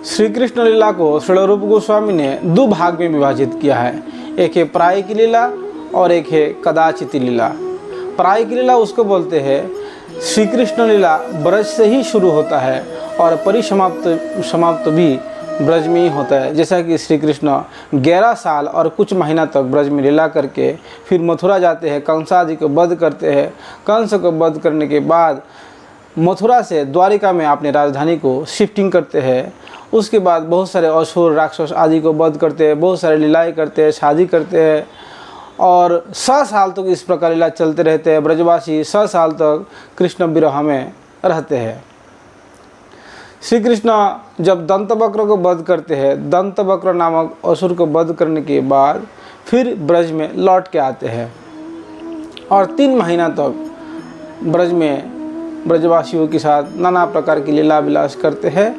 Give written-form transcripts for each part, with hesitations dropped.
श्री कृष्ण लीला को श्रील रूप गोस्वामी ने दो भाग में विभाजित किया है। एक है प्रायिक लीला और एक है कदाचित लीला। प्रायिक लीला उसको बोलते हैं श्री कृष्ण लीला ब्रज से ही शुरू होता है और परिसमाप्त भी ब्रज में ही होता है। जैसा कि श्री कृष्ण 11 साल और कुछ महीना तक ब्रज में लीला करके फिर मथुरा जाते हैं, कंसादि को वध करते हैं। कंस को वध करने के बाद मथुरा से द्वारिका में अपनी राजधानी को शिफ्टिंग करते हैं। उसके बाद बहुत सारे असुर राक्षस आदि को वध करते हैं, बहुत सारे लीलाएँ करते हैं, शादी करते हैं और 100 साल तक इस प्रकार लीला चलते रहते हैं। ब्रजवासी 100 साल तक कृष्ण विरह में रहते हैं। श्री कृष्ण जब दंतवक्र को वध करते हैं, दंतवक्र नामक असुर को वध करने के बाद फिर ब्रज में लौट के आते हैं और 3 महीना तक ब्रज में ब्रजवासियों के साथ नाना प्रकार की लीला विलास करते हैं।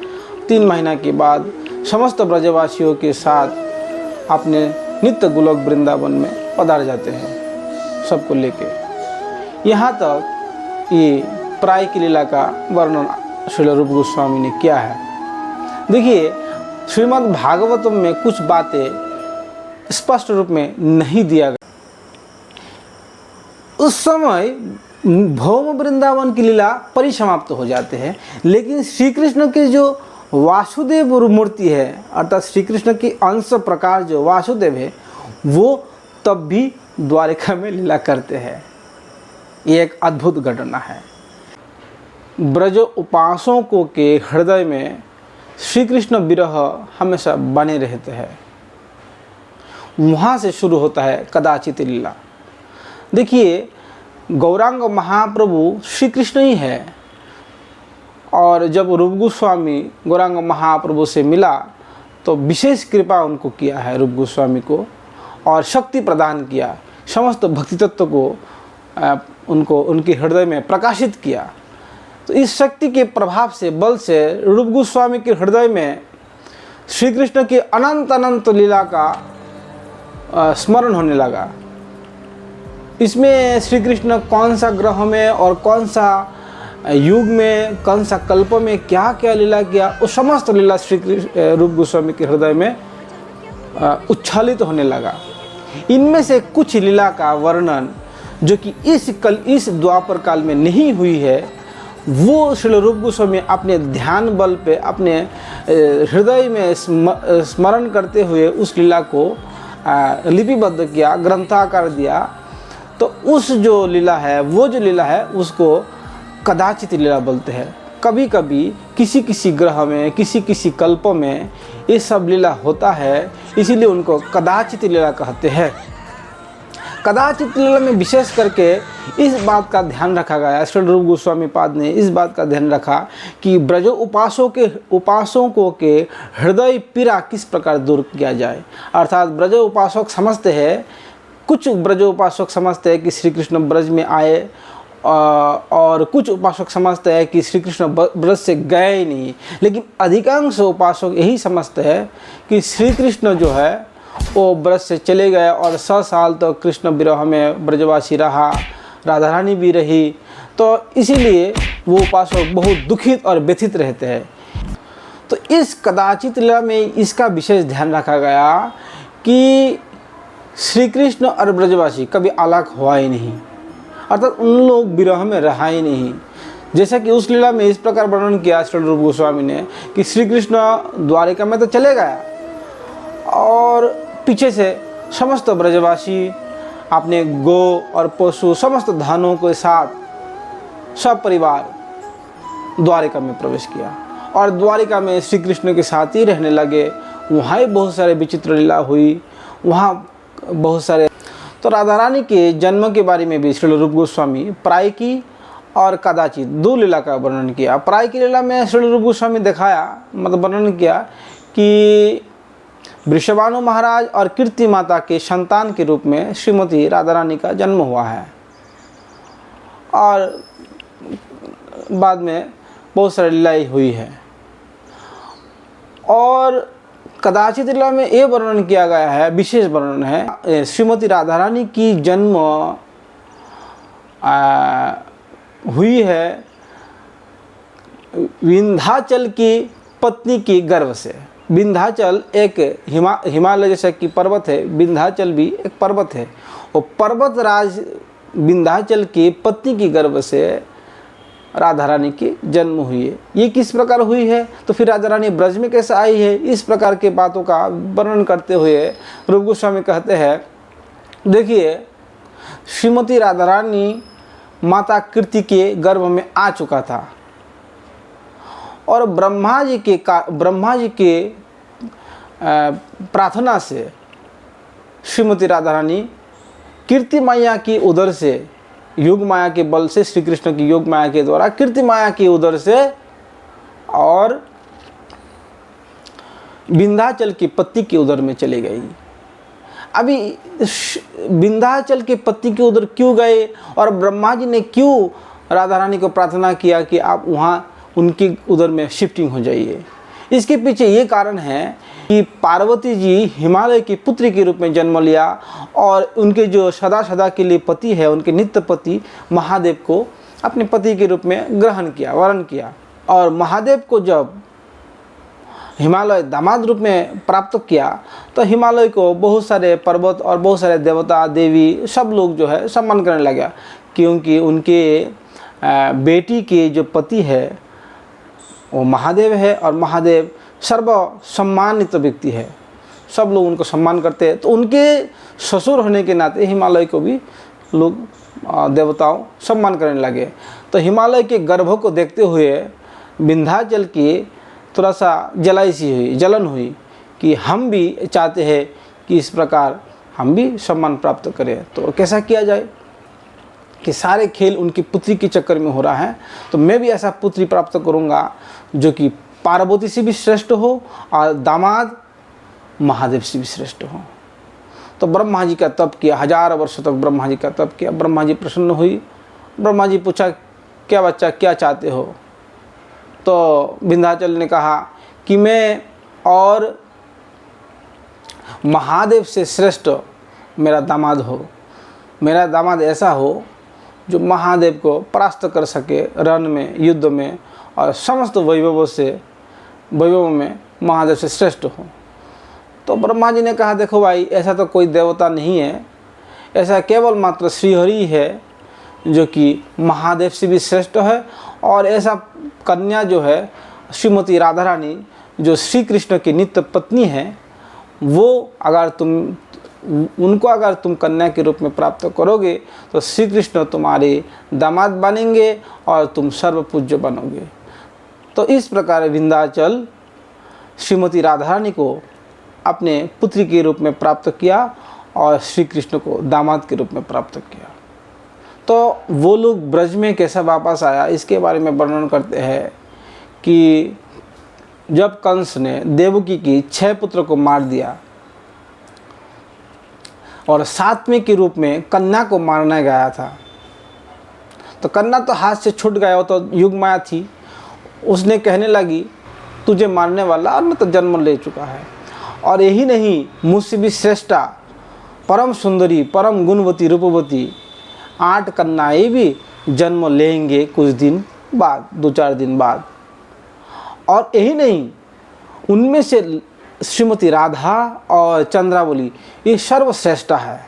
3 महीना के बाद समस्त ब्रजवासियों के साथ अपने नित्य गोलोक वृंदावन में पधार जाते हैं, सबको लेके। यहाँ तक ये प्रायिक लीला का वर्णन श्रील रूप गोस्वामी ने किया है। देखिए, श्रीमद् भागवतम में कुछ बातें स्पष्ट रूप में नहीं दिया गया। उस समय भौम वृंदावन की लीला परिसमाप्त हो जाते हैं, लेकिन श्री कृष्ण के जो वासुदेव मूर्ति है अर्थात श्री कृष्ण की अंश प्रकार जो वासुदेव है वो तब भी द्वारिका में लीला करते हैं। ये एक अद्भुत घटना है। ब्रज उपासकों के हृदय में श्री कृष्ण विरह हमेशा बने रहते हैं। वहाँ से शुरू होता है कदाचित लीला। देखिए, गौरांग महाप्रभु श्री कृष्ण ही है और जब रूप गोस्वामी गौरांग महाप्रभु से मिला तो विशेष कृपा उनको किया है रूप गोस्वामी को और शक्ति प्रदान किया, समस्त भक्ति तत्व को उनके हृदय में प्रकाशित किया। तो इस शक्ति के प्रभाव से, बल से रूप गोस्वामी के हृदय में श्री कृष्ण की अनंत अनंत लीला का स्मरण होने लगा। इसमें श्री कृष्ण कौन सा ग्रह में और कौन सा युग में, कौन सा कल्प में क्या क्या लीला किया, वो समस्त लीला श्री रूप गोस्वामी के हृदय में उच्छालित होने लगा। इनमें से कुछ लीला का वर्णन जो कि इस द्वापर काल में नहीं हुई है, वो श्री रूप गोस्वामी अपने ध्यान बल पे अपने हृदय में स्मरण करते हुए उस लीला को लिपिबद्ध किया, ग्रंथाकार दिया। तो उस जो लीला है, वो जो लीला है उसको कदाचित लीला बोलते हैं। कभी कभी किसी किसी ग्रह में, किसी किसी कल्प में ये सब लीला होता है, इसीलिए उनको कदाचित लीला कहते हैं। कदाचित लीला में विशेष करके इस बात का ध्यान रखा गया, श्री रूप गोस्वामी पाद ने इस बात का ध्यान रखा कि ब्रज उपासकों के हृदय पीड़ा किस प्रकार दूर किया जाए। अर्थात ब्रज उपासक समझते हैं, कुछ ब्रज उपासक समझते हैं कि श्री कृष्ण ब्रज में आए और कुछ उपासक समझते हैं कि श्री कृष्ण ब्रज से गए ही नहीं। लेकिन अधिकांश उपासक यही समझते हैं कि श्री कृष्ण जो है वो ब्रज से चले गए और 100 साल तक तो कृष्ण विरह में ब्रजवासी रहा, राधा रानी भी रही। तो इसीलिए वो उपासक बहुत दुखित और व्यथित रहते हैं। तो इस कदाचित लीला में इसका विशेष ध्यान रखा गया कि श्री कृष्ण और ब्रजवासी कभी अलग हुआ ही नहीं, अर्थात उन लोग विरह में रहा ही नहीं। जैसा कि उस लीला में इस प्रकार वर्णन किया श्री रूप गोस्वामी ने कि श्री कृष्ण द्वारिका में तो चले गया और पीछे से समस्त ब्रजवासी अपने गो और पशु समस्त धनों के साथ सब परिवार द्वारिका में प्रवेश किया और द्वारिका में श्री कृष्ण के साथ ही रहने लगे। वहाँ ही बहुत सारे विचित्र लीला हुई, वहाँ बहुत सारे। तो राधा रानी के जन्म के बारे में भी श्री रूप गोस्वामी प्रायिकी और कदाचित 2 लीला का वर्णन किया। प्रायिकी लीला में श्री रूप गोस्वामी दिखाया, मतलब वर्णन किया कि वृषभानु महाराज और कीर्ति माता के संतान के रूप में श्रीमती राधा रानी का जन्म हुआ है और बाद में बहुत सारी लीलाएं हुई है। और कदाचित लीला में ये वर्णन किया गया है, विशेष वर्णन है, श्रीमती राधा रानी की जन्म हुई है विंध्याचल की पत्नी की गर्भ से। विंध्याचल एक हिमालय जैसा कि पर्वत है, विंध्याचल भी एक पर्वत है। वो पर्वत राज विंध्याचल की पत्नी की गर्भ से राधा रानी की जन्म हुई है। ये किस प्रकार हुई है, तो फिर राधा रानी ब्रज में कैसे आई है, इस प्रकार के बातों का वर्णन करते हुए रूप गोस्वामी कहते हैं, देखिए श्रीमती राधा रानी माता कीर्ति के गर्भ में आ चुका था और ब्रह्मा जी के प्रार्थना से श्रीमती राधा रानी कीर्ति माया की उदर से, योग माया के बल से, श्री कृष्ण की योग माया के द्वारा कीर्ति माया की उदर से और विंध्याचल की पत्नी की उदर में चली गई। अभी विंध्याचल के पत्नी की उदर क्यों गए और ब्रह्मा जी ने क्यों राधा रानी को प्रार्थना किया कि आप वहाँ उनकी उदर में शिफ्टिंग हो जाइए, इसके पीछे ये कारण है कि पार्वती जी हिमालय की पुत्री के रूप में जन्म लिया और उनके जो सदा सदा के लिए पति है, उनके नित्य पति महादेव को अपने पति के रूप में ग्रहण किया, वरण किया। और महादेव को जब हिमालय दामाद रूप में प्राप्त किया तो हिमालय को बहुत सारे पर्वत और बहुत सारे देवता देवी सब लोग जो है सम्मान करने लगा, क्योंकि उनके बेटी के जो पति है वो महादेव है और महादेव सर्व सम्मानित व्यक्ति है, सब लोग उनको सम्मान करते हैं। तो उनके ससुर होने के नाते हिमालय को भी लोग देवताओं सम्मान करने लगे। तो हिमालय के गर्भ को देखते हुए विंध्याचल की थोड़ा सा जलन हुई कि हम भी चाहते हैं कि इस प्रकार हम भी सम्मान प्राप्त करें। तो कैसा किया जाए कि सारे खेल उनकी पुत्री के चक्कर में हो रहा है, तो मैं भी ऐसा पुत्री प्राप्त करूंगा जो कि पार्वती से भी श्रेष्ठ हो और दामाद महादेव से भी श्रेष्ठ हो। तो ब्रह्मा जी का तप किया, 1000 वर्ष तक ब्रह्मा जी का तप किया। ब्रह्मा जी प्रसन्न हुई। ब्रह्मा जी पूछा, क्या बच्चा क्या चाहते हो? तो विंध्याचल ने कहा कि मैं और महादेव से श्रेष्ठ मेरा दामाद हो, मेरा दामाद ऐसा हो जो महादेव को परास्त कर सके रण में, युद्ध में, और समस्त वैभव में महादेव से श्रेष्ठ हो। तो ब्रह्मा जी ने कहा, देखो भाई, ऐसा तो कोई देवता नहीं है, ऐसा केवल मात्र श्रीहरि है जो कि महादेव से भी श्रेष्ठ है। और ऐसा कन्या जो है श्रीमती राधा रानी जो श्री कृष्ण की नित्य पत्नी है, वो उनको अगर तुम कन्या के रूप में प्राप्त करोगे तो श्री कृष्ण तुम्हारे दामाद बनेंगे और तुम सर्वपूज्य बनोगे। तो इस प्रकार विंध्याचल श्रीमती राधा रानी को अपने पुत्री के रूप में प्राप्त किया और श्री कृष्ण को दामाद के रूप में प्राप्त किया। तो वो लोग ब्रज में कैसा वापस आया, इसके बारे में वर्णन करते हैं कि जब कंस ने देवकी की 6 पुत्र को मार दिया और 7वें के रूप में कन्या को मारना गया था, तो कन्या तो हाथ से छूट गया, वो तो युग माया थी। उसने कहने लगी, तुझे मारने वाला और मैं तो जन्म ले चुका है, और यही नहीं मुझसे भी श्रेष्ठा परम सुंदरी परम गुणवती रूपवती 8 कन्याएं भी जन्म लेंगे कुछ दिन बाद, 2-4 दिन बाद। और यही नहीं, उनमें से श्रीमती राधा और चंद्रावली ये सर्वश्रेष्ठ है।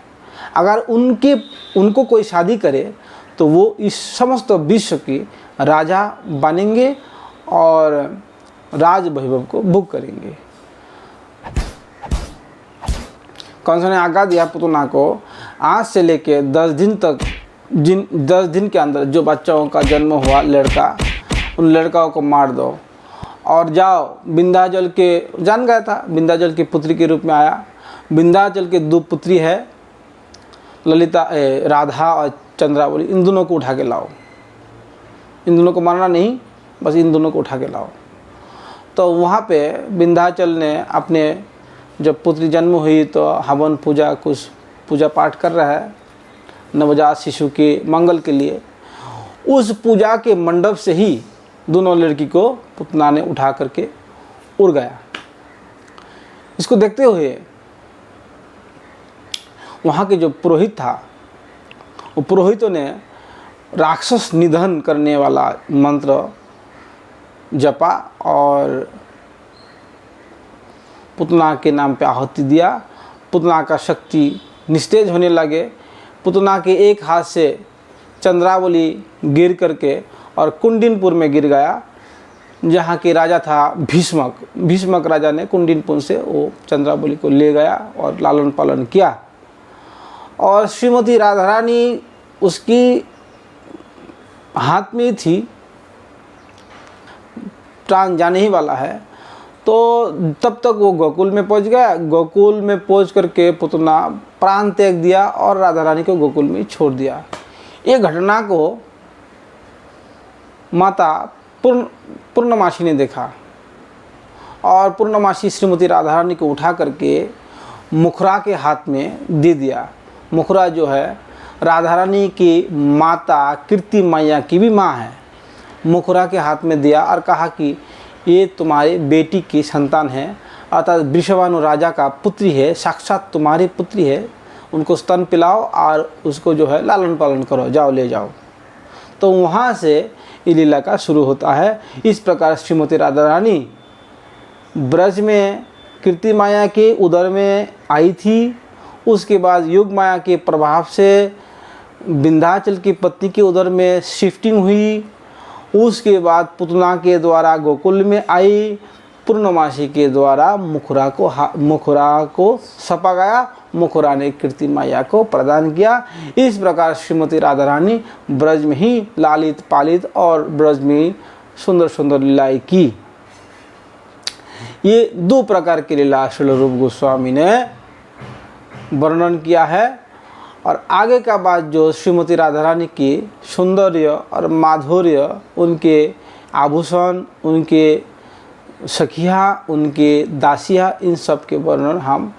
अगर उनको कोई शादी करे तो वो इस समस्त विश्व के राजा बनेंगे और राज वैभव को भोग करेंगे। कंस ने आज्ञा दिया पुतना को, आज से लेके 10 दिन तक 10 दिन के अंदर जो बच्चों का जन्म हुआ लड़का, उन लड़काओं को मार दो और जाओ। विंध्याचल के जान गया था, विंध्याचल की पुत्री के रूप में आया। विंध्याचल के 2 पुत्री है, ललिता राधा और चंद्रावली, इन दोनों को उठा के लाओ। इन दोनों को मारना नहीं, बस इन दोनों को उठा के लाओ। तो वहाँ पे विंध्याचल ने अपने जब पुत्री जन्म हुई तो हवन पूजा कुछ पूजा पाठ कर रहा है नवजात शिशु के मंगल के लिए। उस पूजा के मंडप से ही दोनों लड़की को पुतना ने उठा करके उड़ गया। इसको देखते हुए वहाँ के जो पुरोहित था, वो पुरोहितों ने राक्षस निधन करने वाला मंत्र जपा और पुतना के नाम पे आहुति दिया। पुतना का शक्ति निस्तेज होने लगे। पुतना के एक हाथ से चंद्रावली गिर करके और कुंडिनपुर में गिर गया, जहाँ के राजा था भीष्मक। भीष्मक राजा ने कुंडिनपुर से वो चंद्रावली को ले गया और लालन पालन किया। और श्रीमती राधा रानी उसकी हाथ में थी, प्राण जाने ही वाला है। तो तब तक वो गोकुल में पहुंच गया। गोकुल में पहुंच करके पुतना प्राण त्याग दिया और राधा रानी को गोकुल में छोड़ दिया। ये घटना को माता पूर्णमासी ने देखा और पूर्णमासी श्रीमती राधा रानी को उठा करके मुखरा के हाथ में दे दिया। मुखरा जो है राधा रानी की माता कीर्ति मैया की भी माँ है। मुखरा के हाथ में दिया और कहा कि ये तुम्हारी बेटी की संतान है, अर्थात वृषभानु राजा का पुत्री है, साक्षात तुम्हारी पुत्री है। उनको स्तन पिलाओ और उसको जो है लालन पालन करो, जाओ ले जाओ। तो वहाँ से ये लीला का शुरू होता है। इस प्रकार श्रीमती राधा रानी ब्रज में कीर्ति माया के उदर में आई थी। उसके बाद युग माया के प्रभाव से विंध्याचल की पत्नी के उदर में शिफ्टिंग हुई। उसके बाद पुतना के द्वारा गोकुल में आई। पूर्णमासी के द्वारा मुखरा को सपा गया। मुखरा ने कीर्ति माया को प्रदान किया। इस प्रकार श्रीमती राधा रानी ब्रज में ही लालित पालित और ब्रज में सुंदर सुंदर लीलाएं की। ये दो प्रकार की लीला श्रील रूप गोस्वामी ने वर्णन किया है। और आगे का बात जो श्रीमती राधा रानी की सौंदर्य और माधुर्य, उनके आभूषण, उनके सखिया, उनके दासिया, इन सब के वर्णन हम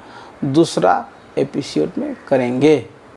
दूसरा एपिसोड में करेंगे।